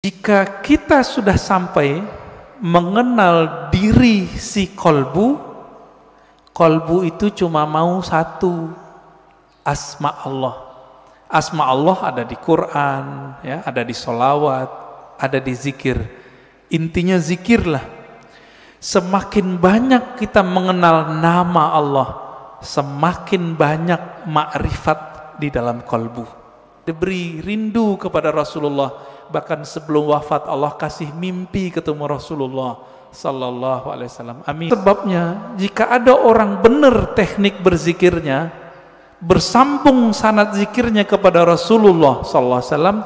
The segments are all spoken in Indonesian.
Jika kita sudah sampai mengenal diri si kolbu itu cuma mau satu, asma Allah. Asma Allah ada di Quran, ya, ada di sholawat, ada di zikir. Intinya zikirlah. Semakin banyak kita mengenal nama Allah, semakin banyak makrifat di dalam kolbu. Diberi rindu kepada Rasulullah. Bahkan sebelum wafat Allah kasih mimpi ketemu Rasulullah sallallahu alaihi wasallam. Amin. Sebabnya jika ada orang benar teknik berzikirnya, bersambung sanad zikirnya kepada Rasulullah sallallahu alaihi wasallam,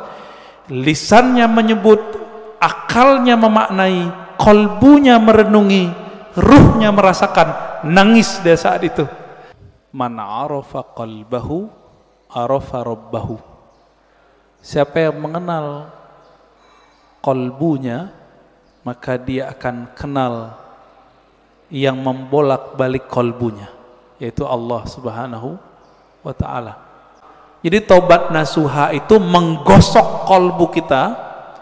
lisannya menyebut, akalnya memaknai, kolbunya merenungi, ruhnya merasakan, nangis dia saat itu. Man arafa qalbahu arafa rabbahu. Siapa yang mengenal kolbunya, maka dia akan kenal yang membolak-balik kolbunya, yaitu Allah Subhanahu wa ta'ala. Jadi taubat nasuha itu menggosok kolbu kita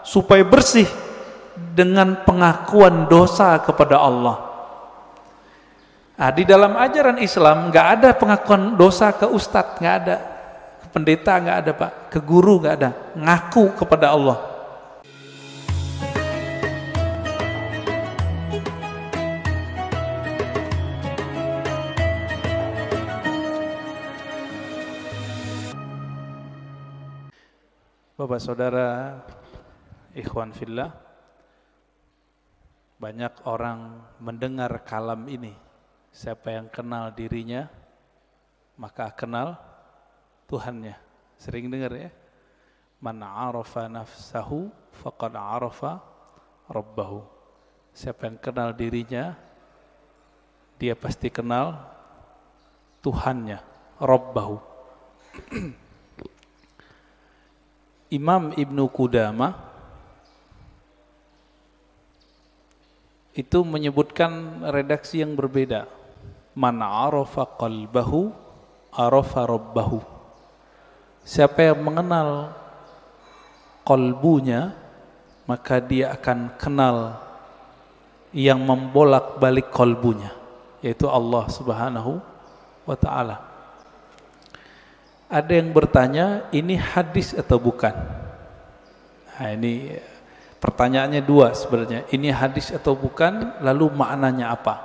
supaya bersih dengan pengakuan dosa kepada Allah. Nah, di dalam ajaran Islam nggak ada pengakuan dosa ke ustadz, nggak ada, ke pendeta nggak ada Pak, ke guru nggak ada, ngaku kepada Allah. Bapak saudara, ikhwan fillah, banyak orang mendengar kalam ini. Siapa yang kenal dirinya, maka kenal Tuhannya. Sering dengar ya? Man arafa nafsahu faqad arafa rabbahu. Siapa yang kenal dirinya, dia pasti kenal Tuhannya, Rabbahu. Imam Ibnu Qudamah itu menyebutkan redaksi yang berbeda. Man arafa qalbahu arafa rabbahu. Siapa yang mengenal kolbunya, maka dia akan kenal yang membolak-balik kolbunya, yaitu Allah Subhanahu wa ta'ala. Ada yang bertanya, ini hadis atau bukan? Nah, ini pertanyaannya dua sebenarnya. Ini hadis atau bukan, lalu maknanya apa?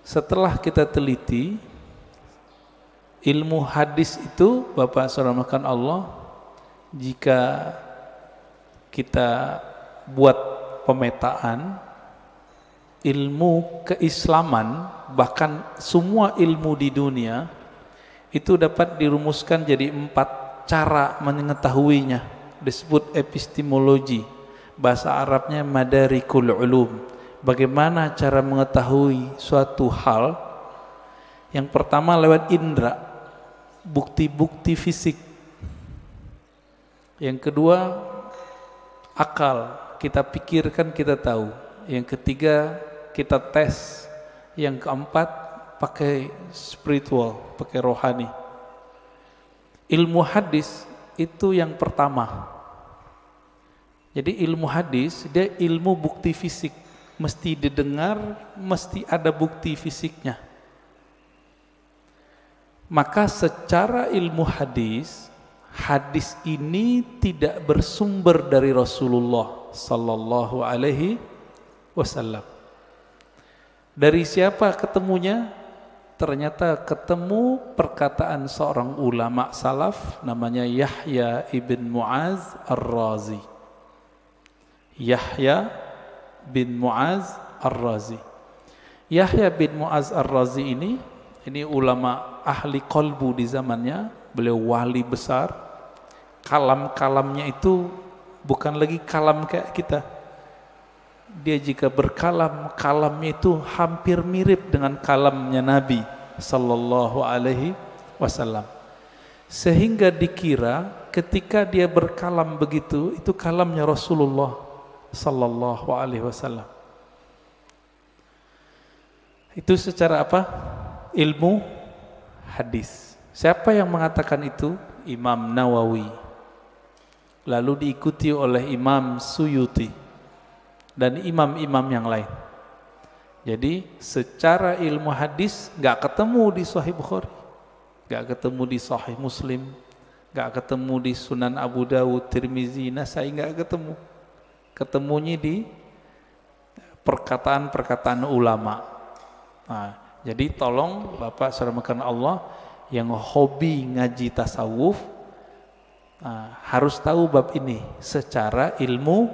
Setelah kita teliti, ilmu hadis itu, Bapak saudara makan Allah, jika kita buat pemetaan, ilmu keislaman, bahkan semua ilmu di dunia, itu dapat dirumuskan jadi 4 cara mengetahuinya, disebut epistemologi, bahasa Arabnya madarikul ulum. Bagaimana cara mengetahui suatu hal? Yang pertama lewat indera, bukti-bukti fisik. Yang kedua akal, kita pikirkan kita tahu. Yang ketiga kita tes. Yang keempat pakai spiritual, pakai rohani. Ilmu hadis itu yang pertama. Jadi ilmu hadis dia ilmu bukti fisik, mesti didengar, mesti ada bukti fisiknya. Maka secara ilmu hadis, hadis ini tidak bersumber dari Rasulullah sallallahu alaihi wasallam. Dari siapa ketemunya? Ternyata ketemu perkataan seorang ulama salaf namanya Yahya ibn Mu'az ar-Razi. Yahya bin Mu'az ar-Razi. Yahya bin Mu'az ar-Razi ini ulama ahli kolbu di zamannya. Beliau wali besar. Kalam-kalamnya itu bukan lagi kalam kayak kita. Dia jika berkalam, kalamnya itu hampir mirip dengan kalamnya Nabi sallallahu alaihi wasallam. Sehingga dikira ketika dia berkalam begitu, itu kalamnya Rasulullah sallallahu alaihi wasallam. Itu secara apa? Ilmu hadis. Siapa yang mengatakan itu? Imam Nawawi. lalu diikuti oleh Imam Suyuti dan imam-imam yang lain. Jadi secara ilmu hadis nggak ketemu di Sahih Bukhari, nggak ketemu di Sahih Muslim, nggak ketemu di Sunan Abu Dawud, Tirmizi, Nasai, nggak ketemu. Ketemunya di perkataan-perkataan ulama. Nah, jadi tolong Bapak saudara Allah yang hobi ngaji tasawuf, harus tahu bab ini secara ilmu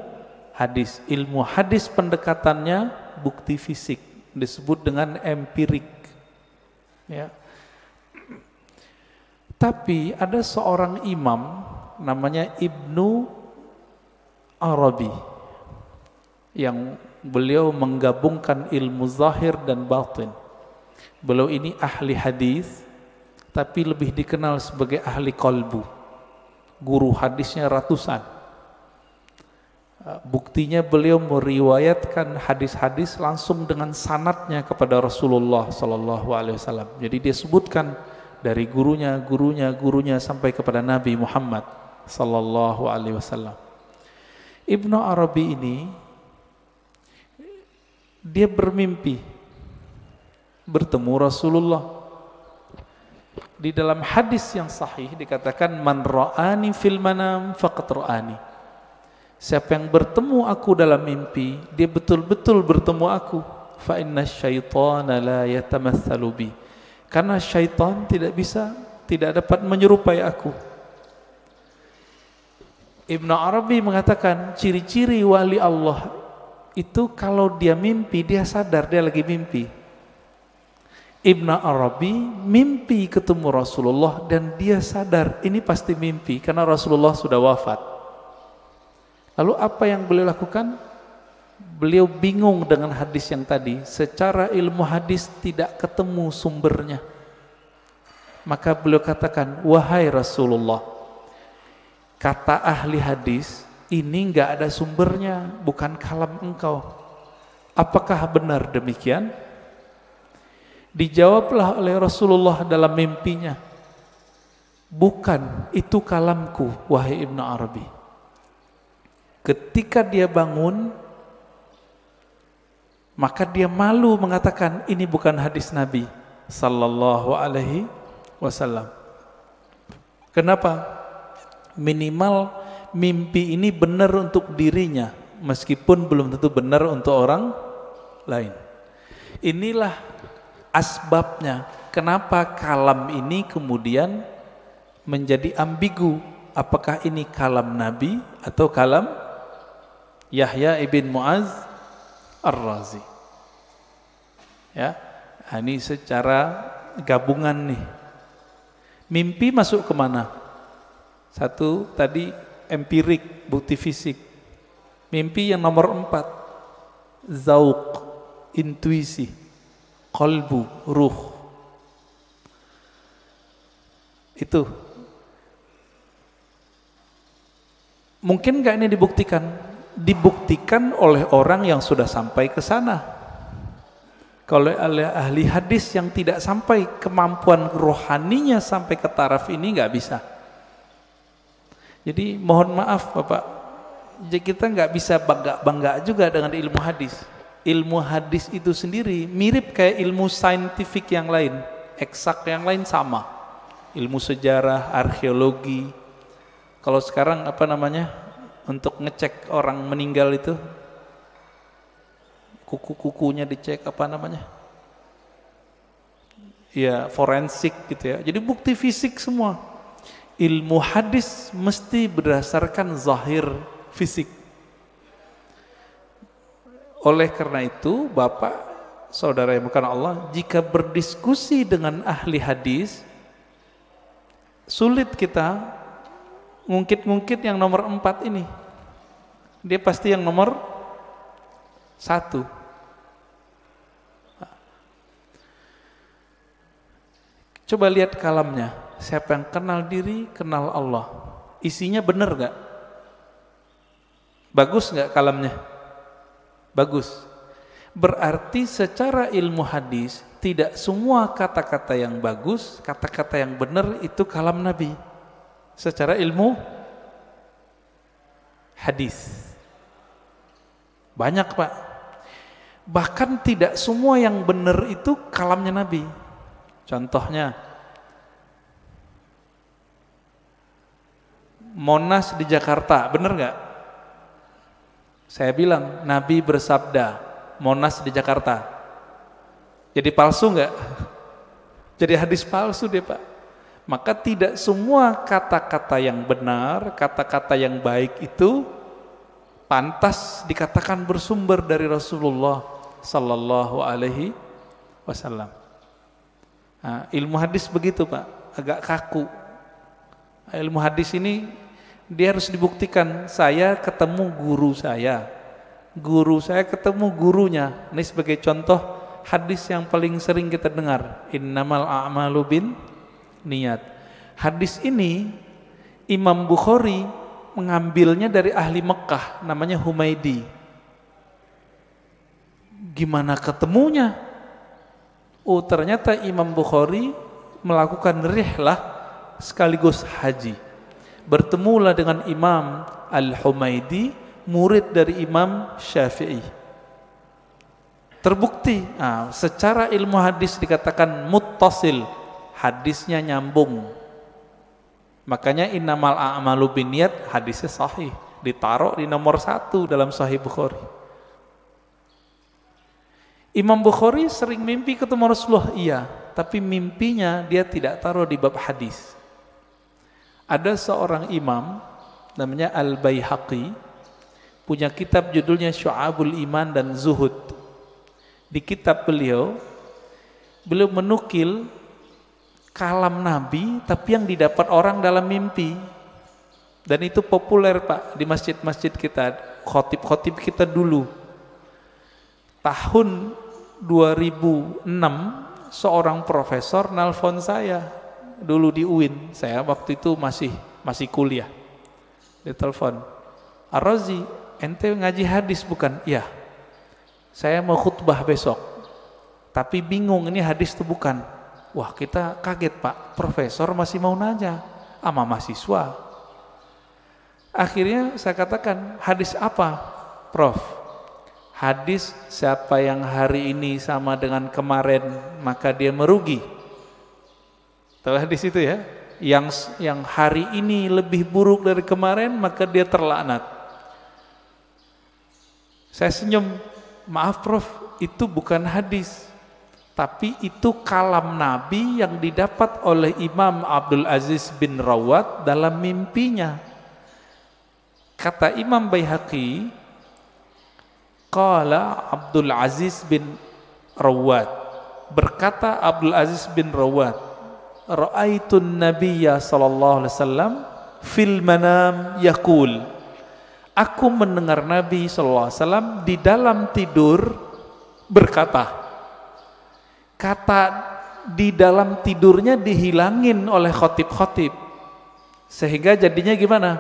hadis. Ilmu hadis pendekatannya bukti fisik, disebut dengan empirik, ya. Tapi ada seorang imam namanya Ibnu Arabi yang beliau menggabungkan ilmu zahir dan batin. Beliau ini ahli hadis, tapi lebih dikenal sebagai ahli qalbu. Guru hadisnya ratusan. Buktinya beliau meriwayatkan hadis-hadis langsung dengan sanadnya kepada Rasulullah sallallahu alaihi wasallam. Jadi dia sebutkan dari gurunya sampai kepada Nabi Muhammad sallallahu alaihi wasallam. Ibnu Arabi ini dia bermimpi bertemu Rasulullah. Di dalam hadis yang sahih dikatakan man ra'ani fil manam faqad ra'ani. Siapa yang bertemu aku dalam mimpi, dia betul-betul bertemu aku. Fa inna syaitana la yatamatsalu bi. Karena syaitan tidak dapat menyerupai aku. Ibnu Arabi mengatakan ciri-ciri wali Allah itu kalau dia mimpi, dia sadar dia lagi mimpi. Ibnu Arabi mimpi ketemu Rasulullah dan dia sadar ini pasti mimpi karena Rasulullah sudah wafat. Lalu apa yang beliau lakukan? Beliau bingung dengan hadis yang tadi. Secara ilmu hadis tidak ketemu sumbernya. Maka beliau katakan, wahai Rasulullah, kata ahli hadis ini enggak ada sumbernya, bukan kalam engkau. Apakah benar demikian? Dijawablah oleh Rasulullah dalam mimpinya, bukan, itu kalamku wahai Ibnu Arabi. Ketika dia bangun, maka dia malu mengatakan ini bukan hadis Nabi sallallahu alaihi wasallam. Kenapa? Minimal mimpi ini benar untuk dirinya, meskipun belum tentu benar untuk orang lain. Inilah asbabnya kenapa kalam ini kemudian menjadi ambigu. Apakah ini kalam Nabi atau kalam Yahya ibn Mu'az Ar-Razi? Ya, ini secara gabungan nih. Mimpi masuk kemana? Satu tadi empirik, bukti fisik. Mimpi yang nomor 4, zauq, intuisi, qalbu, ruh. Itu mungkin nggak ini dibuktikan? Dibuktikan oleh orang yang sudah sampai ke sana. Kalau oleh ahli hadis yang tidak sampai, kemampuan rohaninya sampai ke taraf ini nggak bisa. Jadi mohon maaf Bapak, kita nggak bisa bangga juga dengan ilmu hadis. Ilmu hadis itu sendiri mirip kayak ilmu saintifik yang lain, eksak yang lain sama. Ilmu sejarah, arkeologi. Kalau sekarang apa namanya, untuk ngecek orang meninggal itu, kuku-kukunya dicek apa namanya? Ya forensik gitu ya. Jadi bukti fisik semua. Ilmu hadis mesti berdasarkan zahir fisik. Oleh karena itu, Bapak, saudara yang bukan Allah, jika berdiskusi dengan ahli hadis, sulit kita ngungkit-ngungkit yang nomor 4 ini. Dia pasti yang nomor 1. Coba lihat kalamnya. Siapa yang kenal diri, kenal Allah. Isinya benar gak? Bagus gak kalamnya? Bagus. Berarti secara ilmu hadis, tidak semua kata-kata yang bagus, kata-kata yang benar itu kalam Nabi. Secara ilmu hadis. Banyak Pak. Bahkan tidak semua yang benar itu kalamnya Nabi. Contohnya Monas di Jakarta, benar nggak? Saya bilang Nabi bersabda Monas di Jakarta. Jadi palsu nggak? Jadi hadis palsu deh Pak. Maka tidak semua kata-kata yang benar, kata-kata yang baik itu pantas dikatakan bersumber dari Rasulullah Sallallahu Alaihi Wasallam. Nah, ilmu hadis begitu Pak, agak kaku. Ilmu hadis ini dia harus dibuktikan. Saya ketemu guru saya ketemu gurunya. Ini sebagai contoh hadis yang paling sering kita dengar, innamal a'malu bin niat. Hadis ini Imam Bukhari mengambilnya dari ahli Mekah, namanya Humaidi. Gimana ketemunya? Oh, ternyata Imam Bukhari melakukan rihlah sekaligus haji. Bertemulah dengan Imam Al-Humaidi, murid dari Imam Syafi'i. Terbukti, secara ilmu hadis dikatakan muttasil, hadisnya nyambung. Makanya innamal a'malu binniyat hadisnya sahih, ditaruh di nomor 1 dalam Sahih Bukhari. Imam Bukhari sering mimpi ketemu Rasulullah, iya, tapi mimpinya dia tidak taruh di bab hadis. Ada seorang imam namanya Al-Baihaqi, punya kitab judulnya Syu'abul Iman dan Zuhud. Di kitab beliau menukil kalam Nabi tapi yang didapat orang dalam mimpi. Dan itu populer Pak di masjid-masjid kita, khotib-khotib kita dulu. Tahun 2006 seorang profesor nelpon saya dulu di UIN. Saya waktu itu masih kuliah. Dia telepon, "Ar-Razi, ente ngaji hadis bukan?" "Iya. Saya mau khutbah besok. Tapi bingung ini hadis itu bukan." Wah, kita kaget Pak, profesor masih mau nanya sama mahasiswa. Akhirnya saya katakan, "Hadis apa, Prof?" "Hadis siapa yang hari ini sama dengan kemarin maka dia merugi." Tahu hadis itu ya? Yang hari ini lebih buruk dari kemarin maka dia terlaknat. Saya senyum, "Maaf Prof, itu bukan hadis. Tapi itu kalam Nabi yang didapat oleh Imam Abdul Aziz bin Rawat dalam mimpinya." Kata Imam Baihaqi, qala Abdul Aziz bin Rawat, berkata Abdul Aziz bin Rawat, "Ra'aitun Nabiyya sallallahu alaihi wasallam fil manam yaqul." Aku mendengar Nabi sallallahu alaihi wasallam di dalam tidur berkata. Kata di dalam tidurnya dihilangin oleh khotib-khotib. Sehingga jadinya gimana?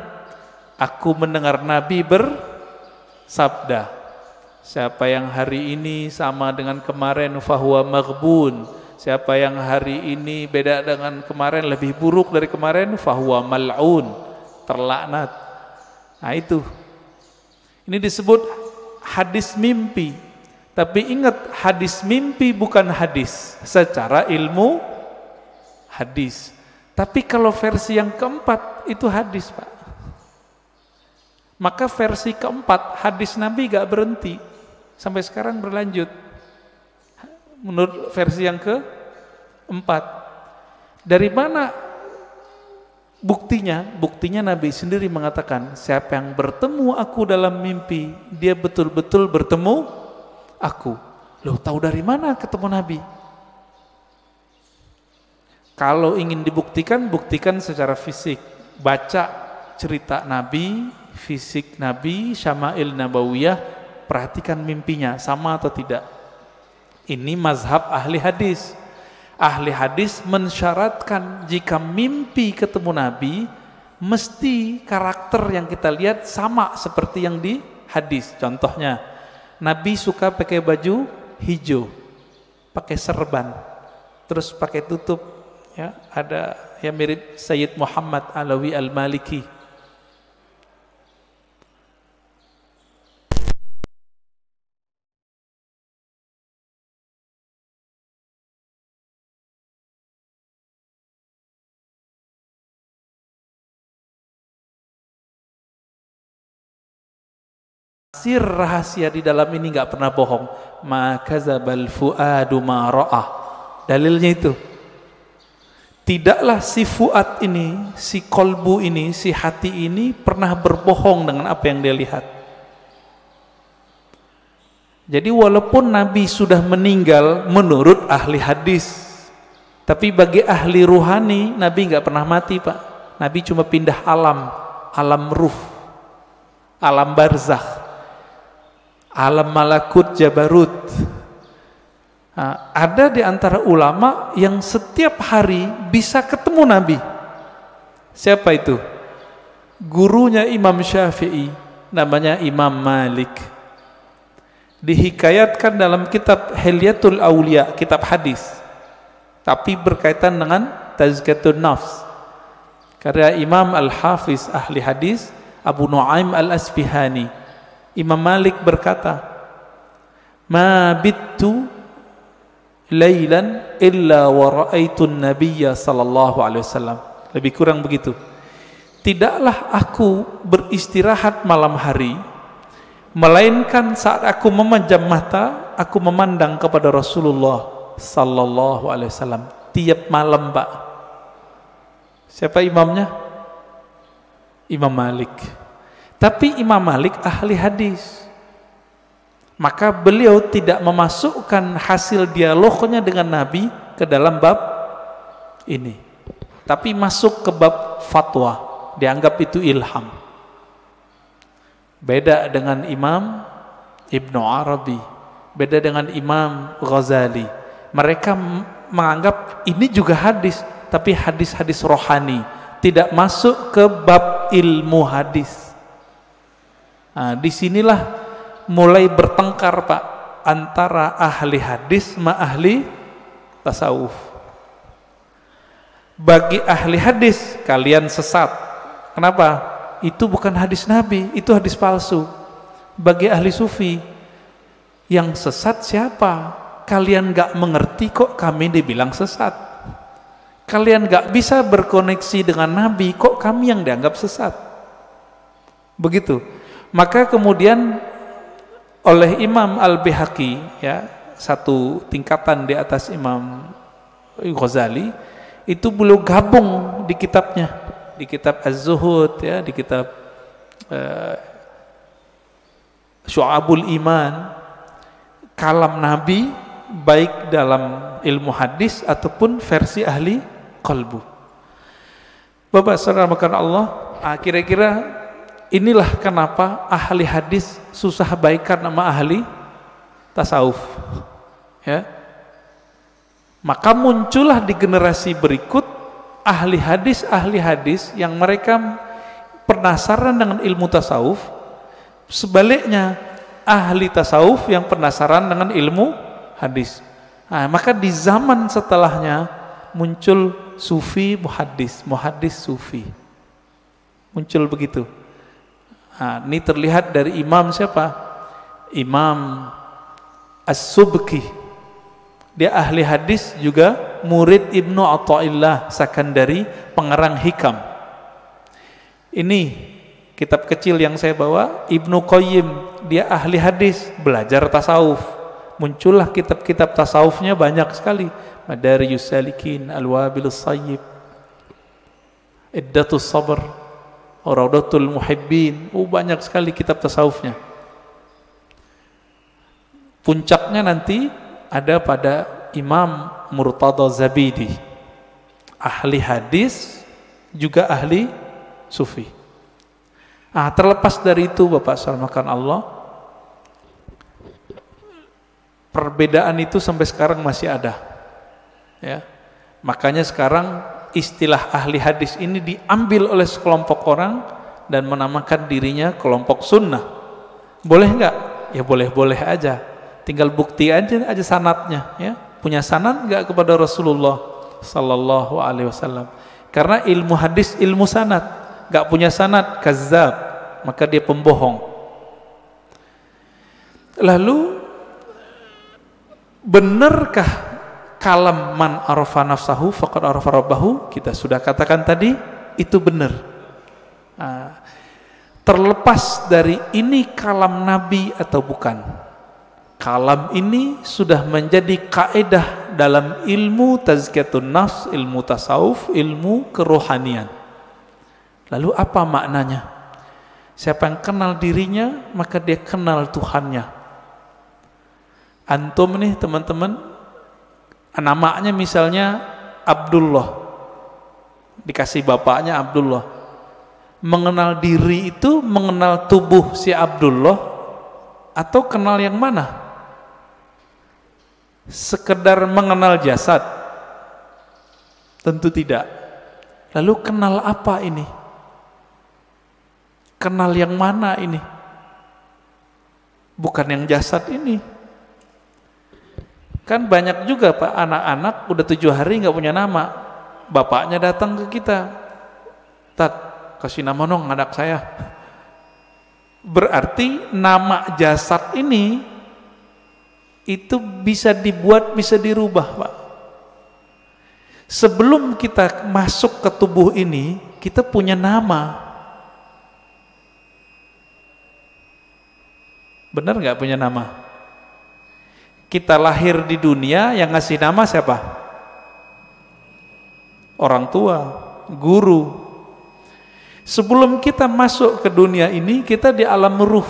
Aku mendengar Nabi bersabda, "Siapa yang hari ini sama dengan kemarin fahuwa maghbun." Siapa yang hari ini beda dengan kemarin, lebih buruk dari kemarin, fahuwa mal'un, terlaknat. Nah itu. Ini disebut hadis mimpi. Tapi ingat, hadis mimpi bukan hadis secara ilmu hadis. Tapi kalau versi yang keempat itu hadis Pak. Maka versi keempat hadis Nabi gak berhenti. Sampai sekarang berlanjut. Menurut versi yang keempat. Dari mana buktinya? Buktinya Nabi sendiri mengatakan, siapa yang bertemu aku dalam mimpi, dia betul-betul bertemu aku. Loh, tahu dari mana ketemu Nabi? Kalau ingin dibuktikan, buktikan secara fisik. Baca cerita Nabi, fisik Nabi, Syama'il Nabawiyah, perhatikan mimpinya, sama atau tidak. Ini mazhab ahli hadis. Ahli hadis mensyaratkan jika mimpi ketemu Nabi, mesti karakter yang kita lihat sama seperti yang di hadis. Contohnya, Nabi suka pakai baju hijau, pakai serban, terus pakai tutup, ya, ada yang mirip Sayyid Muhammad Alawi Al-Maliki. Sir rahasia di dalam ini nggak pernah bohong. Ma kadzabal fuadu ma ra'ah. Dalilnya itu. Tidaklah si fuad ini, si kolbu ini, si hati ini pernah berbohong dengan apa yang dia lihat. Jadi walaupun Nabi sudah meninggal menurut ahli hadis, tapi bagi ahli ruhani Nabi nggak pernah mati, Pak. Nabi cuma pindah alam, alam ruh, alam barzakh, alam malakut jabarut. Nah, ada di antara ulama yang setiap hari bisa ketemu Nabi. Siapa itu? Gurunya Imam Syafi'i, namanya Imam Malik. Dihikayatkan dalam kitab Hilyatul Aulia, kitab hadis, tapi berkaitan dengan Tazkiyatun Nafs. Karya Imam Al-Hafiz ahli hadis Abu Nu'aim Al-Asfihani, Imam Malik berkata, "Ma bittu lailan illa wa ra'aitun nabiyya sallallahu alaihi wasallam." Lebih kurang begitu. Tidaklah aku beristirahat malam hari melainkan saat aku memejam mata aku memandang kepada Rasulullah sallallahu alaihi wasallam tiap malam, Pak. Siapa imamnya? Imam Malik. Tapi Imam Malik ahli hadis. Maka beliau tidak memasukkan hasil dialognya dengan Nabi ke dalam bab ini, tapi masuk ke bab fatwa, dianggap itu ilham. Beda dengan Imam Ibnu Arabi, beda dengan Imam Ghazali. Mereka menganggap ini juga hadis, tapi hadis-hadis rohani, tidak masuk ke bab ilmu hadis. Nah, disinilah mulai bertengkar, Pak, antara ahli hadis sama ahli tasawuf. Bagi ahli hadis, kalian sesat. Kenapa? Itu bukan hadis Nabi, itu hadis palsu. Bagi ahli sufi, yang sesat siapa? Kalian gak mengerti kok kami dibilang sesat. Kalian gak bisa berkoneksi dengan Nabi, kok kami yang dianggap sesat. Begitu. Maka kemudian oleh Imam Al-Bihaqi, ya, satu tingkatan di atas Imam Ghazali, itu beliau gabung di kitabnya, di kitab Az-Zuhud, ya, di kitab Syu'abul Iman, kalam Nabi baik dalam ilmu hadis ataupun versi ahli qalbu. Bapak saudara makan Allah, kira-kira inilah kenapa ahli hadis susah baikan sama ahli tasawuf, ya. Maka muncullah di generasi berikut ahli hadis yang mereka penasaran dengan ilmu tasawuf, sebaliknya ahli tasawuf yang penasaran dengan ilmu hadis. Nah, maka di zaman setelahnya muncul sufi muhaddis, muhaddis sufi, muncul begitu. Nah, ini terlihat dari imam siapa? Imam As-Subki. Dia ahli hadis juga murid Ibnu Athaillah Sakandari, pengarang Hikam. Ini kitab kecil yang saya bawa, Ibnu Qayyim, dia ahli hadis, belajar tasawuf. Muncullah kitab-kitab tasawufnya banyak sekali. Madarijus Salikin, Al-Wabilus Sayyib, Iddatus Sabr, Raudatul Muhibbin, banyak sekali kitab tasawufnya. Puncaknya nanti ada pada Imam Murtada Zabidi, ahli hadis juga ahli sufi. Terlepas dari itu, Bapak salamakan Allah, perbedaan itu sampai sekarang masih ada, ya. Makanya sekarang istilah ahli hadis ini diambil oleh sekelompok orang dan menamakan dirinya kelompok sunnah. Boleh nggak? Ya boleh-boleh aja. Tinggal bukti aja sanadnya, ya. Punya sanad nggak kepada Rasulullah Sallallahu Alaihi Wasallam? Karena ilmu hadis ilmu sanad. Nggak punya sanad, kazzab, maka dia pembohong. Lalu benarkah kalam man arafa nafsahu faqad arafa rabbahu? Kita sudah katakan tadi, itu benar. Terlepas dari ini kalam Nabi atau bukan, kalam ini sudah menjadi kaidah dalam ilmu tazkiyatun nafs, ilmu tasawuf, ilmu kerohanian. Lalu apa maknanya? Siapa yang kenal dirinya, maka dia kenal Tuhannya. Antum nih teman-teman, namanya misalnya Abdullah, dikasih bapaknya Abdullah. Mengenal diri itu mengenal tubuh si Abdullah atau kenal yang mana? Sekedar mengenal jasad? Tentu tidak. Lalu kenal apa ini? Kenal yang mana ini? Bukan yang jasad ini. Kan banyak juga Pak, anak-anak udah 7 hari nggak punya nama. Bapaknya datang ke kita, Tat, kasih nama dong anak saya. Berarti nama jasad ini itu bisa dibuat, bisa dirubah Pak. Sebelum kita masuk ke tubuh ini, kita punya nama. Benar nggak punya nama? Kita lahir di dunia, yang ngasih nama siapa? Orang tua, guru. Sebelum kita masuk ke dunia ini, kita di alam ruh.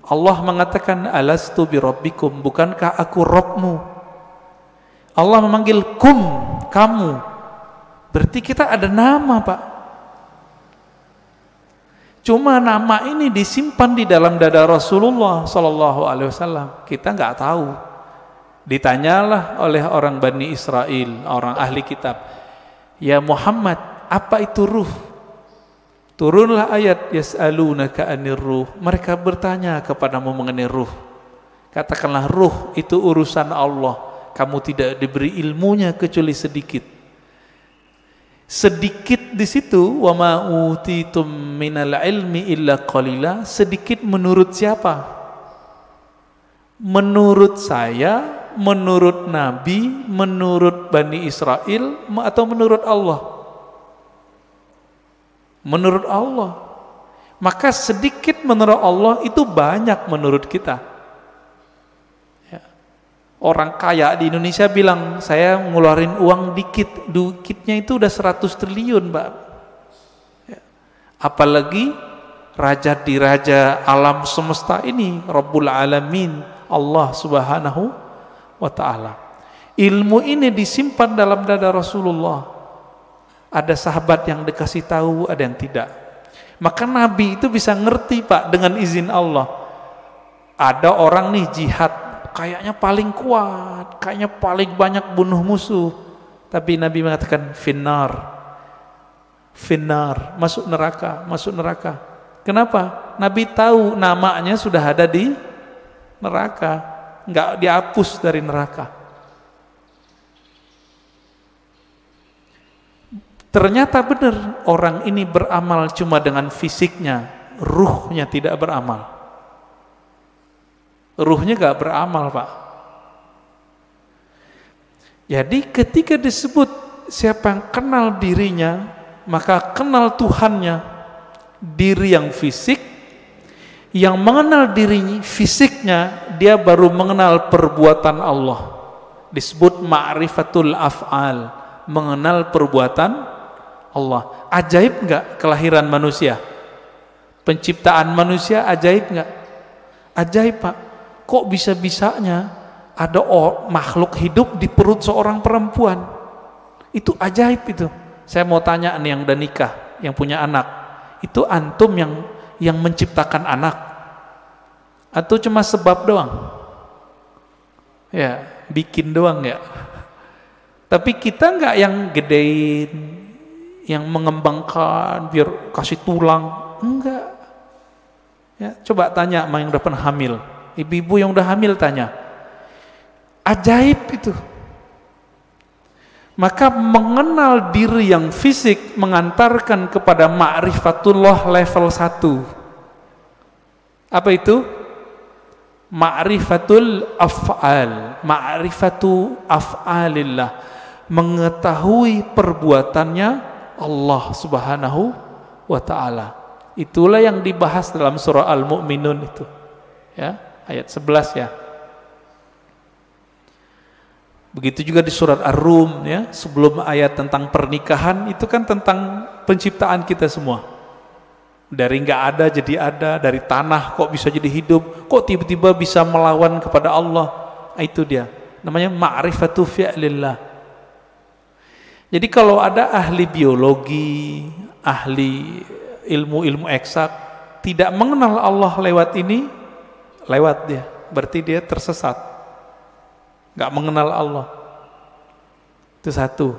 Allah mengatakan, alastu birabbikum, bukankah aku Rabbmu? Allah memanggil kum, kamu. Berarti kita ada nama Pak. Cuma nama ini disimpan di dalam dada Rasulullah SAW. Kita nggak tahu. Ditanyalah oleh orang Bani Israel, orang ahli kitab, ya Muhammad, apa itu ruh? Turunlah ayat, yas'alunaka 'anir ruh. Mereka bertanya kepadamu mengenai ruh. Katakanlah ruh itu urusan Allah. Kamu tidak diberi ilmunya kecuali sedikit. Sedikit di situ, wa ma utitum minal ilmi illa qalila. Sedikit menurut siapa? Menurut saya, menurut Nabi, menurut Bani Israel, atau menurut Allah? Menurut Allah. Maka sedikit menurut Allah itu banyak menurut kita. Ya. Orang kaya di Indonesia bilang, saya ngeluarin uang dikit, dikitnya itu udah 100 triliun Pak. Ya. Apalagi raja di raja alam semesta ini, Rabbul Alamin, Allah Subhanahu wa Ta'ala. Ilmu ini disimpan dalam dada Rasulullah. Ada sahabat yang dikasih tahu, ada yang tidak. Maka Nabi itu bisa ngerti Pak, dengan izin Allah. Ada orang nih jihad, kayaknya paling kuat, kayaknya paling banyak bunuh musuh. Tapi Nabi mengatakan finnar, finnar, masuk neraka, masuk neraka. Kenapa? Nabi tahu namanya sudah ada di neraka, nggak dihapus dari neraka. Ternyata benar, orang ini beramal cuma dengan fisiknya, ruhnya tidak beramal. Ruhnya gak beramal Pak. Jadi ketika disebut siapa yang kenal dirinya, maka kenal Tuhannya. Diri yang fisik, yang mengenal diri fisiknya, dia baru mengenal perbuatan Allah. Disebut ma'rifatul af'al, mengenal perbuatan Allah. Ajaib enggak kelahiran manusia? Penciptaan manusia ajaib enggak? Ajaib Pak. Kok bisa-bisanya ada makhluk hidup di perut seorang perempuan? Itu ajaib itu. Saya mau tanya nih yang udah nikah, yang punya anak, itu antum yang menciptakan anak? Atau cuma sebab doang? Ya, bikin doang ya. Tapi kita enggak yang gedein, yang mengembangkan biar kasih tulang, enggak. Ya, coba tanya sama yang udah pernah hamil, ibu-ibu yang udah hamil tanya, ajaib itu. Maka mengenal diri yang fisik mengantarkan kepada ma'rifatullah level 1. Apa itu? Ma'rifatul af'al, ma'rifatu af'alillah, mengetahui perbuatannya Allah Subhanahu wa Ta'ala. Itulah yang dibahas dalam surah Al-Mu'minun itu. Ya, ayat 11 ya. Begitu juga di surat Ar-Rum ya, sebelum ayat tentang pernikahan itu kan tentang penciptaan kita semua. Dari nggak ada jadi ada, dari tanah kok bisa jadi hidup, kok tiba-tiba bisa melawan kepada Allah. Itu dia, namanya ma'rifatu fi'lillah. Jadi kalau ada ahli biologi, ahli ilmu-ilmu eksak tidak mengenal Allah lewat ini, lewat dia, berarti dia tersesat. Nggak mengenal Allah. Itu satu.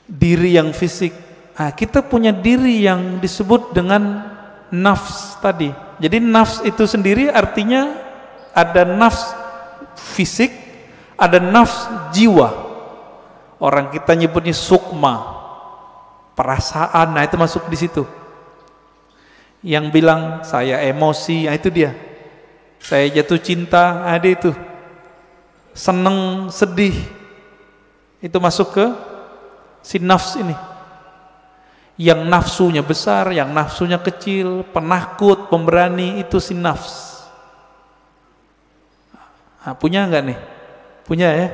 Diri yang fisik. Nah, kita punya diri yang disebut dengan nafs tadi. Jadi nafs itu sendiri artinya ada nafs fisik, ada nafs jiwa. Orang kita nyebutnya sukma, perasaan. Nah, itu masuk di situ. Yang bilang saya emosi, nah itu dia. Saya jatuh cinta, ada itu. Seneng, sedih, itu masuk ke si nafs ini. Yang nafsunya besar, yang nafsunya kecil, penakut, pemberani, itu si nafs. Nah, punya nggak nih? Punya ya?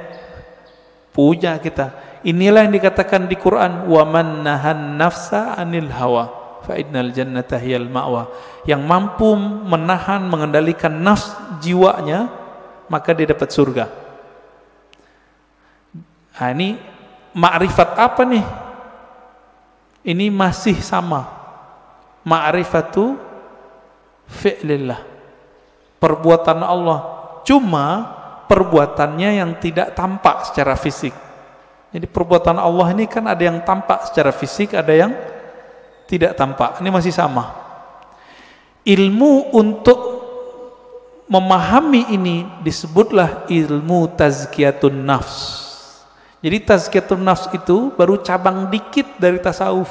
Punya kita. Inilah yang dikatakan di Quran, wa man nahan nafsa anil hawa fa innal jannata hiyal ma'wa. Yang mampu menahan, mengendalikan nafs jiwanya, maka dia dapat surga. Nah, ini ma'rifat apa nih? Ini masih sama. Ma'rifatu fi'lillah. Perbuatan Allah. Cuma perbuatannya yang tidak tampak secara fisik. Jadi perbuatan Allah ini kan ada yang tampak secara fisik, ada yang tidak tampak. Ini masih sama. Ilmu untuk memahami ini disebutlah ilmu tazkiyatun nafs. Jadi tazkiyatun nafs itu baru cabang dikit dari tasawuf.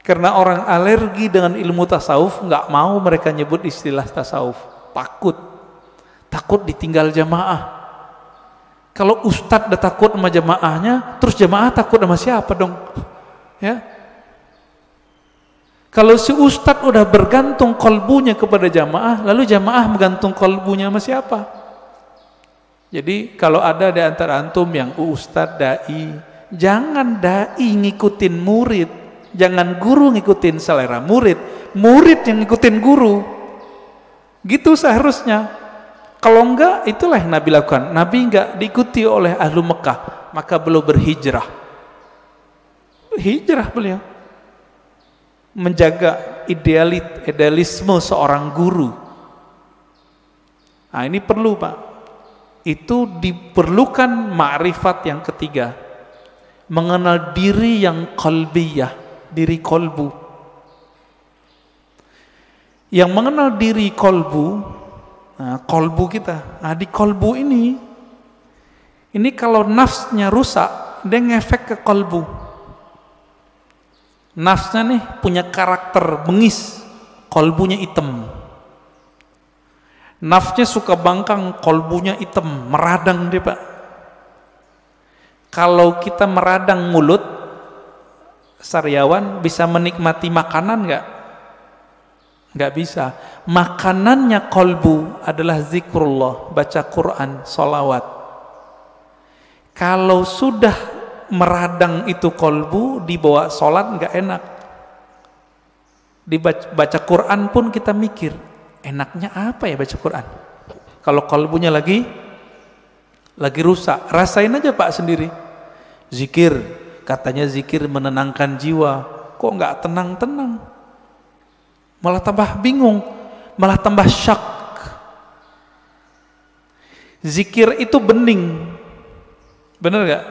Karena orang alergi dengan ilmu tasawuf, nggak mau mereka nyebut istilah tasawuf. Takut ditinggal jamaah. Kalau ustadz udah takut sama jamaahnya, terus jamaah takut sama siapa dong? Ya. Kalau si ustadz udah bergantung kolbunya kepada jamaah, lalu jamaah bergantung kolbunya sama siapa? Jadi kalau ada di antara antum yang ustadz, dai, jangan dai ngikutin murid, jangan guru ngikutin selera murid, murid yang ngikutin guru. Gitu seharusnya. Kalau enggak, itulah yang Nabi lakukan. Nabi enggak diikuti oleh ahlu Mekah, maka beliau berhijrah. Hijrah beliau. Menjaga idealisme seorang guru. Nah, ini perlu, Pak. Itu diperlukan ma'rifat yang ketiga, mengenal diri yang qalbiyah, diri kolbu. Yang mengenal diri kolbu, nah, kolbu kita, nah, di kolbu ini kalau nafsnya rusak, dia ngefek ke kolbu. Nafsnya nih punya karakter bengis, kolbunya hitam. Nafsnya suka bangkang, kolbunya hitam, meradang dia, Pak. Kalau kita meradang mulut, Saryawan bisa menikmati makanan nggak? Nggak bisa. Makanannya kolbu adalah zikrullah, baca Quran, sholawat. Kalau sudah meradang itu kolbu, dibawa sholat nggak enak. Dibaca Quran pun kita mikir, enaknya apa ya baca Quran? Kalau kolbunya lagi rusak, rasain aja Pak sendiri. Zikir, katanya zikir menenangkan jiwa, kok nggak tenang-tenang, malah tambah bingung, malah tambah syak. Zikir itu bening, bener gak?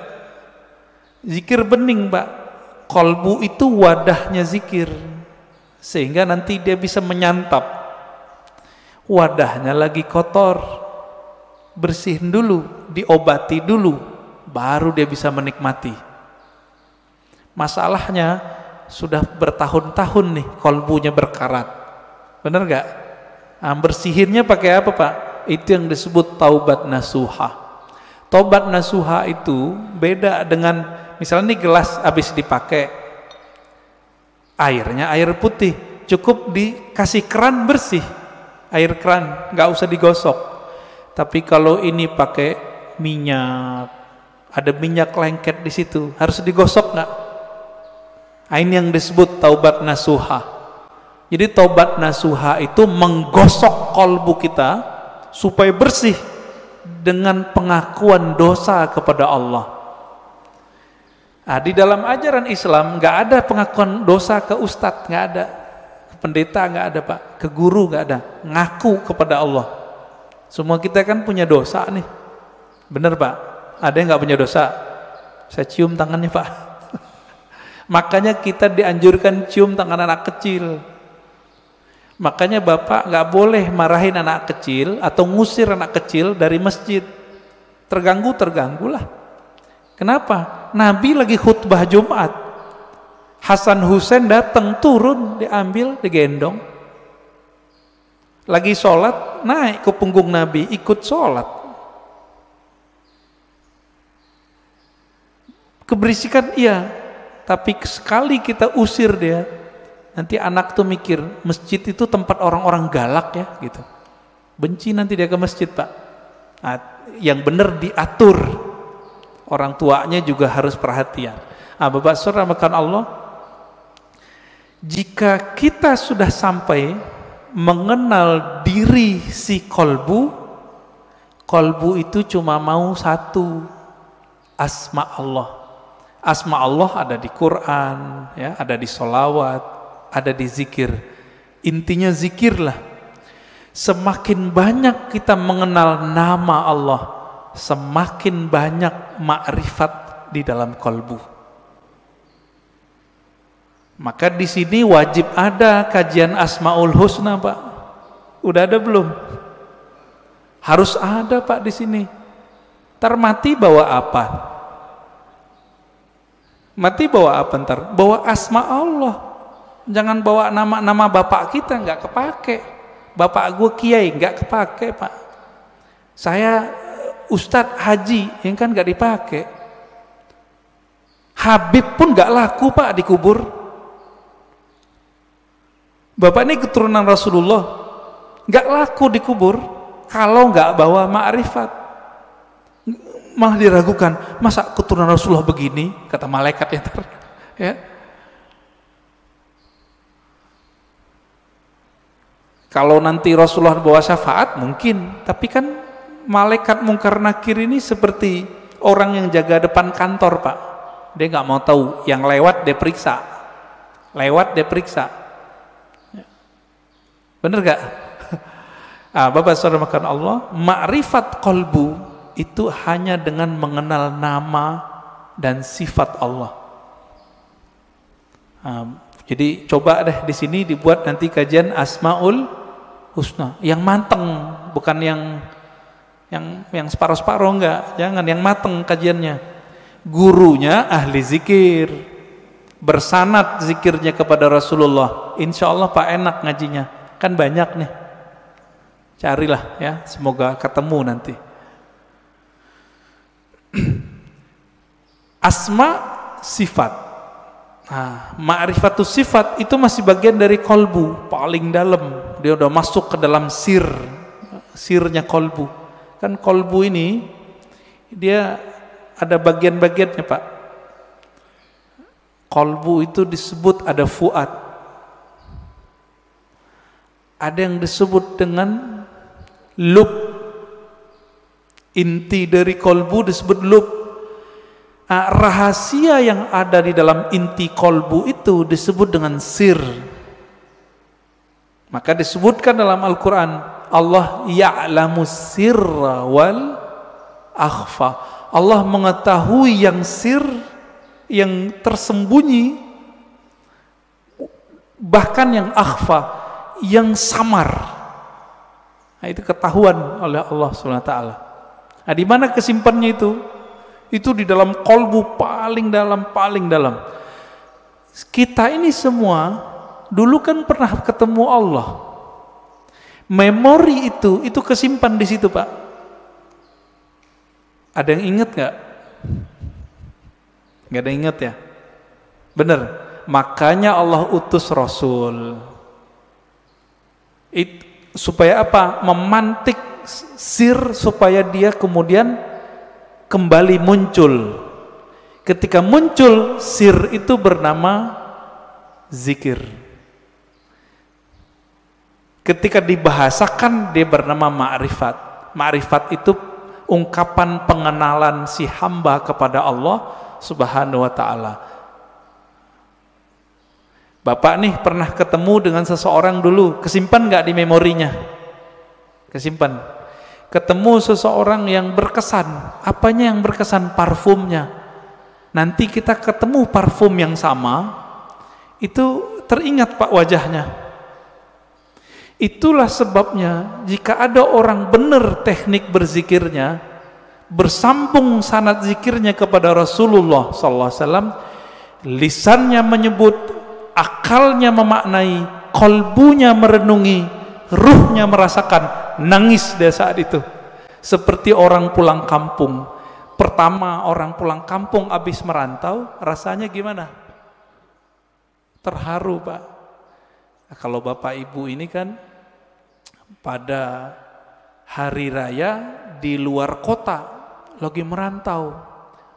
Zikir bening, Pak. Kolbu itu wadahnya zikir, sehingga nanti dia bisa menyantap. Wadahnya lagi kotor, bersihin dulu, diobati dulu, baru dia bisa menikmati. Masalahnya sudah bertahun-tahun nih kolbunya berkarat, bener gak? Nah, bersihinnya pakai apa, Pak? Itu yang disebut taubat nasuha. Taubat nasuha itu beda dengan, misalnya nih gelas habis dipakai, Airnya air putih, cukup dikasih keran bersih, air keran, nggak usah digosok. Tapi kalau ini pakai minyak, ada minyak lengket di situ, harus digosok nggak? Ini yang disebut taubat nasuha. Jadi taubat nasuha itu menggosok kolbu kita supaya bersih dengan pengakuan dosa kepada Allah. Nah, di dalam ajaran Islam nggak ada pengakuan dosa ke ustadz, nggak ada, ke pendeta nggak ada pak, ke guru nggak ada, ngaku kepada Allah. Semua kita kan punya dosa nih, bener pak? Ada yang nggak punya dosa? Saya cium tangannya pak. Makanya kita dianjurkan cium tangan anak kecil. Makanya bapak nggak boleh marahin anak kecil atau ngusir anak kecil dari masjid. Terganggulah. Kenapa? Nabi lagi khutbah Jumat, Hasan Husain datang, turun, diambil, digendong. Lagi sholat, naik ke punggung Nabi, ikut sholat. Keberisikan iya, tapi sekali kita usir dia, nanti anak tuh mikir masjid itu tempat orang-orang galak ya, gitu. Benci nanti dia ke masjid pak. Nah, yang benar diatur. Orang tuanya juga harus perhatian. Bapak saudara makan Allah, jika kita sudah sampai mengenal diri si kolbu itu cuma mau satu, asma Allah. Asma Allah ada di Quran, ya, ada di sholawat, ada di zikir. Intinya zikirlah. Semakin banyak kita mengenal nama Allah, semakin banyak makrifat di dalam kolbu. Maka di sini wajib ada kajian Asmaul Husna, Pak. Udah ada belum? Harus ada, Pak, di sini. Ntar mati bawa apa? Mati bawa apa ntar? Bawa asma Allah. Jangan bawa nama-nama bapak kita, nggak kepake. Bapak gue kiai, nggak kepake, Pak. Saya Ustadz Haji, yang kan gak dipakai. Habib pun gak laku pak dikubur. Bapak ini keturunan Rasulullah, gak laku dikubur kalau gak bawa ma'rifat. Malah diragukan, masa keturunan Rasulullah begini, kata malaikat ya. Kalau nanti Rasulullah bawa syafaat mungkin, tapi kan malaikat mungkar nakir ini seperti orang yang jaga depan kantor pak. Dia nggak mau tahu, yang lewat dia periksa, bener gak? Bapak saudara makan Allah, makrifat kolbu itu hanya dengan mengenal nama dan sifat Allah. Jadi coba deh di sini dibuat nanti kajian Asmaul Husna yang manteng, bukan yang separuh-separuh, enggak, jangan, yang mateng kajiannya. Gurunya ahli zikir, bersanad zikirnya kepada Rasulullah. Insya Allah pak enak ngajinya, kan banyak nih. Carilah ya, semoga ketemu nanti. Asma sifat. Ma'rifatus sifat itu masih bagian dari kolbu, paling dalam. Dia udah masuk ke dalam sirnya kolbu. Kan kolbu ini dia ada bagian-bagiannya pak. Kolbu itu disebut ada fuad, ada yang disebut dengan lub. Inti dari kolbu disebut lub. Rahasia yang ada di dalam inti kolbu itu disebut dengan sir. Maka disebutkan dalam Al-Quran, Allah ya'lamu sirra wal akhfa. Allah mengetahui yang sir, yang tersembunyi, bahkan yang akhfa, yang samar. Itu ketahuan oleh Allah SWT. Di mana kesimpannya itu? Itu di dalam kolbu paling dalam, paling dalam. Kita ini semua dulu kan pernah ketemu Allah. Memori itu kesimpan di situ pak. Ada yang ingat nggak? Nggak ada yang ingat ya? Bener. Makanya Allah utus Rasul. Supaya apa? Memantik sir supaya dia kemudian kembali muncul. Ketika muncul sir itu bernama zikir. Ketika dibahasakan dia bernama ma'rifat. Ma'rifat itu ungkapan pengenalan si hamba kepada Allah Subhanahu wa ta'ala. Bapak nih pernah ketemu dengan seseorang dulu, kesimpan nggak di memorinya? Kesimpan. Ketemu seseorang yang berkesan. Apanya yang berkesan? Parfumnya. Nanti kita ketemu parfum yang sama, itu teringat Pak wajahnya. Itulah sebabnya jika ada orang benar teknik berzikirnya, bersambung sanad zikirnya kepada Rasulullah SAW, lisannya menyebut, akalnya memaknai, kolbunya merenungi, ruhnya merasakan, nangis dia saat itu. Seperti orang pulang kampung. Pertama orang pulang kampung habis merantau, rasanya gimana? Terharu Pak. Nah, kalau Bapak Ibu ini kan pada hari raya di luar kota, lagi merantau,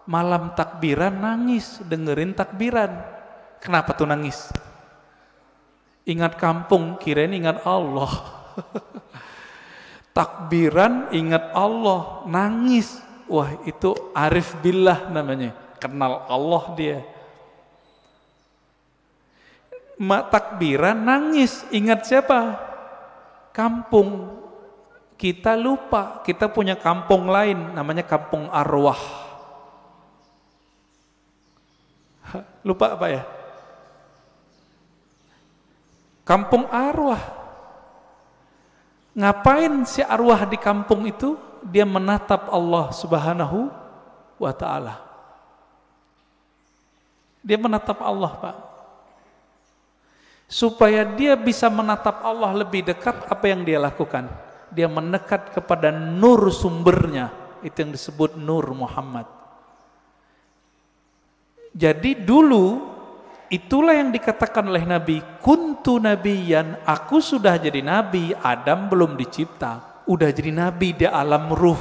malam takbiran nangis, dengerin takbiran. Kenapa tuh nangis? Ingat kampung, kirain ingat Allah. Takbiran ingat Allah, nangis. Wah, itu arif billah namanya, kenal Allah dia. Takbiran nangis, ingat siapa? Kampung. Kita lupa, kita punya kampung lain, namanya kampung arwah. Lupa apa ya? Kampung arwah. Ngapain si arwah di kampung itu? Dia menatap Allah Subhanahu wa ta'ala. Dia menatap Allah Pak. Supaya dia bisa menatap Allah lebih dekat, apa yang dia lakukan? Dia mendekat kepada nur sumbernya. Itu yang disebut nur Muhammad. Jadi dulu itulah yang dikatakan oleh Nabi, kuntu nabiyan, aku sudah jadi nabi, Adam belum dicipta, udah jadi nabi di alam ruh.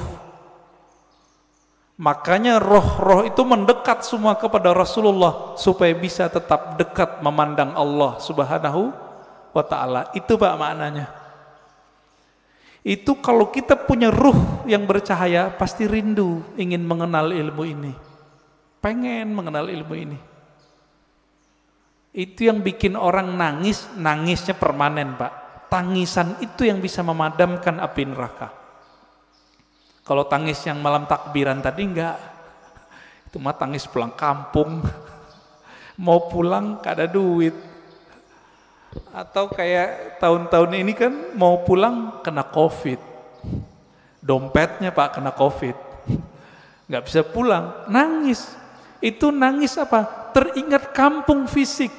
Makanya roh-roh itu mendekat semua kepada Rasulullah supaya bisa tetap dekat memandang Allah Subhanahu wa ta'ala. Itu Pak maknanya. Itu kalau kita punya ruh yang bercahaya, pasti rindu ingin mengenal ilmu ini. Pengen mengenal ilmu ini. Itu yang bikin orang nangis, nangisnya permanen Pak. Tangisan itu yang bisa memadamkan api neraka. Kalau tangis yang malam takbiran tadi enggak. Itu mah tangis pulang kampung. Mau pulang gak ada duit. Atau kayak tahun-tahun ini kan mau pulang kena COVID. Dompetnya Pak kena COVID. Gak bisa pulang, nangis. Itu nangis apa? Teringat kampung fisik.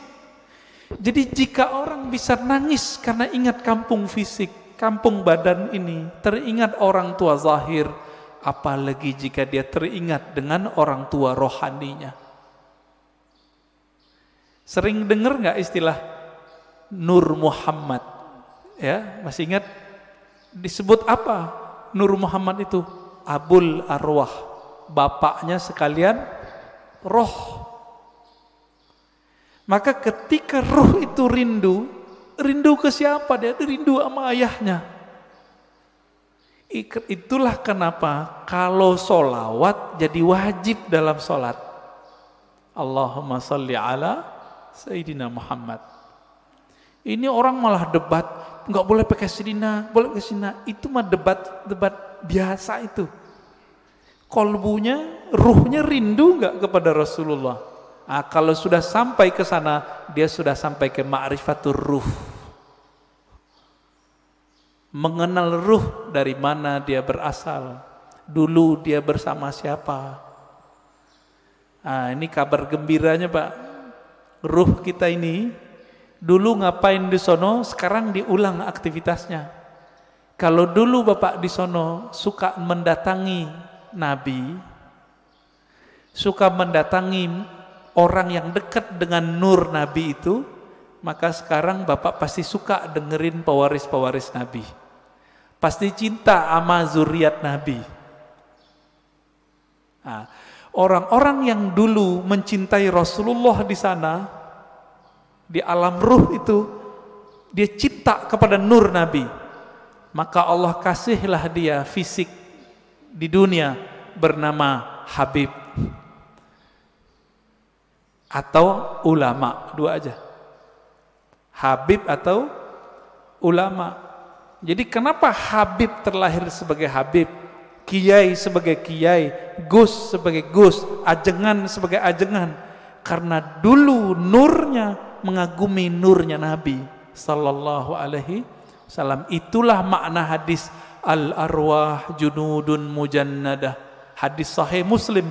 Jadi jika orang bisa nangis karena ingat kampung fisik, kampung badan ini, teringat orang tua zahir, apalagi jika dia teringat dengan orang tua rohaninya. Sering dengar nggak istilah Nur Muhammad? Ya, masih ingat disebut apa? Nur Muhammad itu Abul Arwah, bapaknya sekalian roh. Maka ketika ruh itu rindu ke siapa dia? Rindu sama ayahnya. Itulah kenapa kalau solawat jadi wajib dalam solat. Allahumma salli ala Sayyidina Muhammad. Ini orang malah debat, nggak boleh pakai Sayyidina, boleh pakai Sayyidina. Itu mah debat biasa itu. Kolbunya, ruhnya rindu nggak kepada Rasulullah? Nah, kalau sudah sampai ke sana, dia sudah sampai ke ma'rifatur ruh. Mengenal ruh dari mana dia berasal. Dulu dia bersama siapa. Nah, ini kabar gembiranya Pak. Ruh kita ini dulu ngapain di sono, sekarang diulang aktivitasnya. Kalau dulu Bapak di sono suka mendatangi Nabi, suka mendatangi orang yang dekat dengan nur Nabi itu, maka sekarang Bapak pasti suka dengerin pewaris-pewaris Nabi. Pasti cinta sama zuriat Nabi. Nah, orang-orang yang dulu mencintai Rasulullah di sana, di alam ruh itu, dia cinta kepada nur Nabi. Maka Allah kasihlah dia fisik di dunia bernama Habib atau ulama, dua aja. Habib atau ulama. Jadi kenapa Habib terlahir sebagai Habib, Kiai sebagai Kiai, Gus sebagai Gus, Ajengan sebagai Ajengan? Karena dulu nurnya mengagumi nurnya Nabi sallallahu alaihi wasallam. Itulah makna hadis al-arwah junudun mujannadah, hadis sahih Muslim.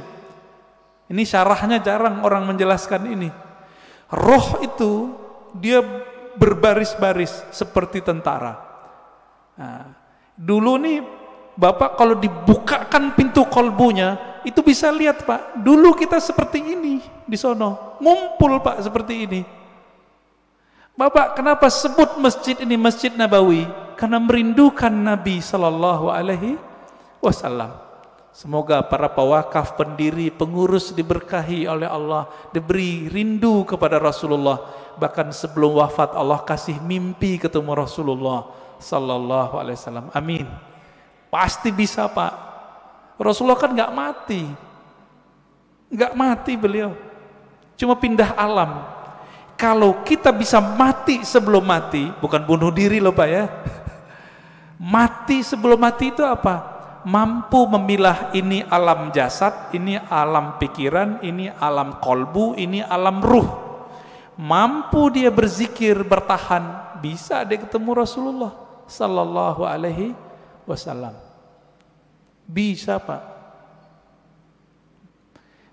Ini syarahnya jarang orang menjelaskan ini. Roh itu dia berbaris-baris seperti tentara. Nah, dulu nih Bapak kalau dibukakan pintu kolbunya, itu bisa lihat Pak, dulu kita seperti ini di sono, ngumpul Pak seperti ini. Bapak kenapa sebut masjid ini Masjid Nabawi? Karena merindukan Nabi sallallahu alaihi wasallam. Semoga para pewakaf, pendiri, pengurus diberkahi oleh Allah, diberi rindu kepada Rasulullah. Bahkan sebelum wafat Allah kasih mimpi ketemu Rasulullah sallallahu alaihi wasallam. Amin. Pasti bisa Pak. Rasulullah kan nggak mati, nggak mati beliau, cuma pindah alam. Kalau kita bisa mati sebelum mati, bukan bunuh diri loh Pak ya. Mati sebelum mati itu apa? Mampu memilah ini alam jasad, ini alam pikiran, ini alam kolbu, ini alam ruh. Mampu dia berzikir, bertahan, bisa dia ketemu Rasulullah sallallahu alaihi wasallam. Bisa Pak.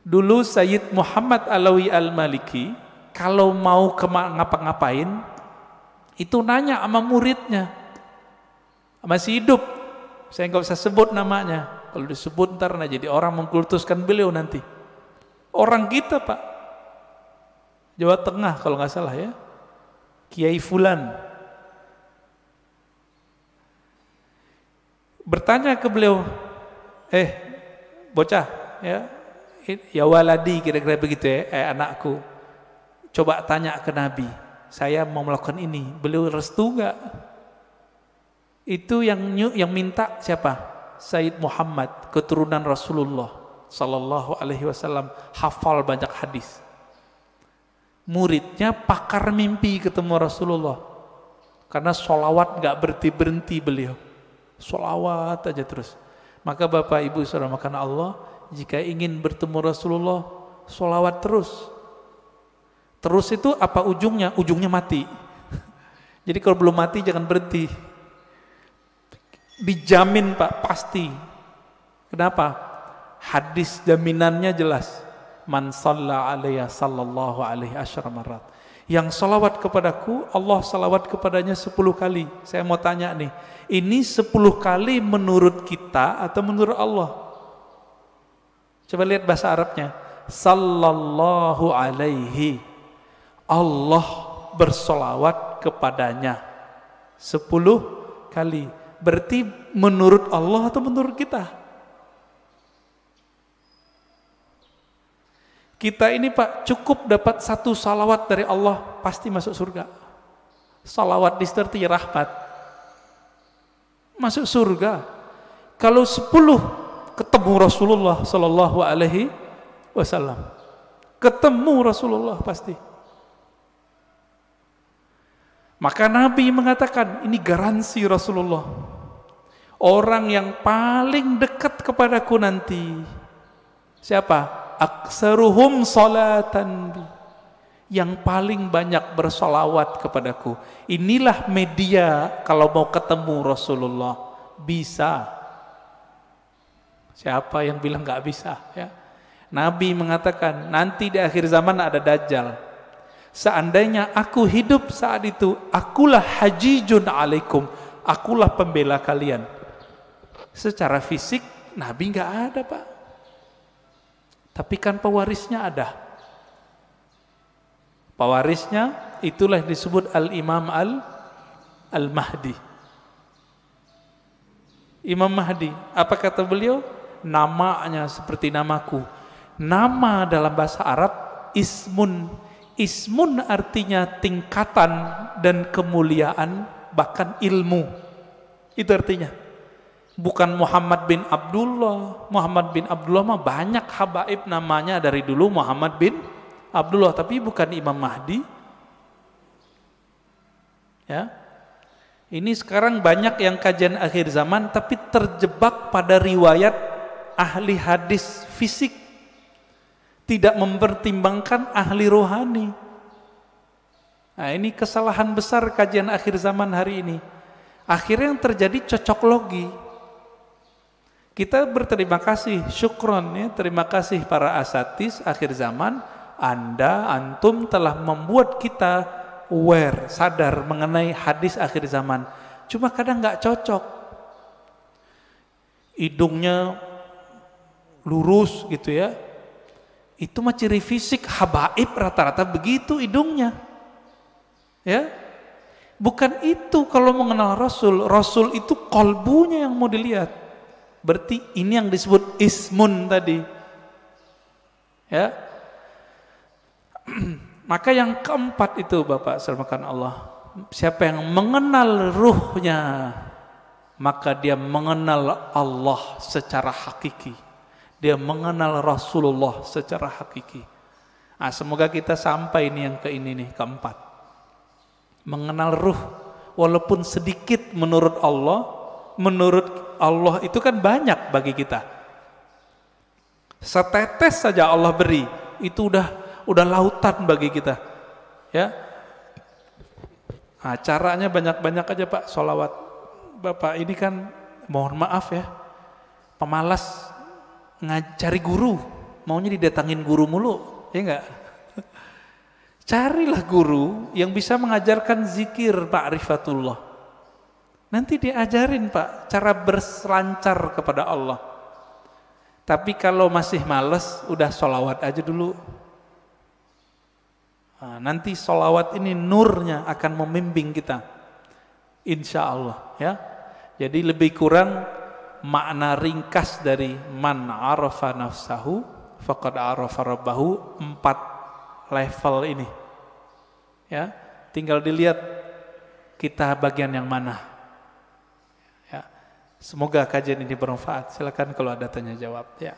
Dulu Sayyid Muhammad Alawi Al-Maliki kalau mau ngapa-ngapain itu nanya sama muridnya, masih hidup, saya nggak usah sebut namanya, kalau disebut ntar jadi orang mengkultuskan beliau nanti. Orang kita Pak, Jawa Tengah kalau nggak salah ya, Kiai Fulan, bertanya ke beliau, bocah ya waladi, kira-kira begitu ya, anakku, coba tanya ke Nabi, saya mau melakukan ini, beliau restu nggak? Itu yang minta siapa? Sayyid Muhammad, keturunan Rasulullah sallallahu alaihi wasallam, hafal banyak hadis. Muridnya pakar mimpi ketemu Rasulullah. Karena sholawat nggak berhenti beliau. Sholawat aja terus. Maka Bapak Ibu saudara makan Allah, jika ingin bertemu Rasulullah, sholawat terus. Terus itu apa ujungnya? Ujungnya mati. Jadi kalau belum mati jangan berhenti. Dijamin Pak, pasti. Kenapa? Hadis jaminannya jelas. Man shalla alaiya sallallahu alaihi asyara marat. Yang salawat kepadaku, Allah salawat kepadanya 10 kali. Saya mau tanya nih, ini 10 kali menurut kita atau menurut Allah? Coba lihat bahasa Arabnya. Sallallahu alaihi. Allah bersolawat kepadanya 10 kali. Berarti menurut Allah atau menurut kita? Kita ini Pak cukup dapat 1 salawat dari Allah pasti masuk surga. Salawat disertai rahmat, masuk surga. Kalau 10 ketemu Rasulullah sallallahu alaihi wasallam, ketemu Rasulullah pasti. Maka Nabi mengatakan, ini garansi Rasulullah, orang yang paling dekat kepadaku nanti siapa? Aksaruhum salatan, yang paling banyak bersolawat kepadaku. Inilah media kalau mau ketemu Rasulullah. Bisa. Siapa yang bilang nggak bisa ya? Nabi mengatakan nanti di akhir zaman ada Dajjal. Seandainya aku hidup saat itu, akulah hajijun alaikum, akulah pembela kalian. Secara fisik Nabi nggak ada Pak, tapi kan pewarisnya ada. Pewarisnya itulah disebut Al-Imam Al-Mahdi. Imam Mahdi, apa kata beliau? Namanya seperti namaku. Nama dalam bahasa Arab ismun. Ismun artinya tingkatan dan kemuliaan, bahkan ilmu. Itu artinya. Bukan Muhammad bin Abdullah. Muhammad bin Abdullah mah banyak habaib namanya dari dulu Muhammad bin Abdullah, tapi bukan Imam Mahdi. Ya. Ini sekarang banyak yang kajian akhir zaman tapi terjebak pada riwayat ahli hadis fisik, tidak mempertimbangkan ahli rohani. Nah, ini kesalahan besar kajian akhir zaman hari ini. Akhirnya yang terjadi cocok logi. Kita berterima kasih, syukron ya, terima kasih para asatis akhir zaman. Antum telah membuat kita aware, sadar mengenai hadis akhir zaman. Cuma kadang nggak cocok. Hidungnya lurus gitu ya. Itu mah ciri fisik habaib, rata-rata begitu hidungnya. Ya. Bukan itu kalau mengenal Rasul. Rasul itu kolbunya yang mau dilihat. Berarti ini yang disebut ismun tadi. Ya. Maka yang keempat itu Bapak selamatkan Allah, siapa yang mengenal ruhnya, maka dia mengenal Allah secara hakiki. Dia mengenal Rasulullah secara hakiki. Nah, semoga kita sampai ini yang ini keempat. Mengenal ruh walaupun sedikit menurut Allah itu kan banyak bagi kita. Setetes saja Allah beri, itu udah lautan bagi kita. Ya. Nah, caranya banyak-banyak aja Pak sholawat. Bapak ini kan mohon maaf ya, pemalas ngajari guru, maunya didatangin guru mulu, ya enggak? Carilah guru yang bisa mengajarkan zikir ma'rifatullah. Nanti diajarin Pak cara berselancar kepada Allah. Tapi kalau masih males, udah sholawat aja dulu. Nah, nanti sholawat ini nurnya akan membimbing kita, insya Allah ya. Jadi lebih kurang makna ringkas dari man arafa nafsahu faqad arafa rabbahu, 4 level ini ya. Tinggal dilihat kita bagian yang mana ya. Semoga kajian ini bermanfaat. Silakan kalau ada tanya jawab ya.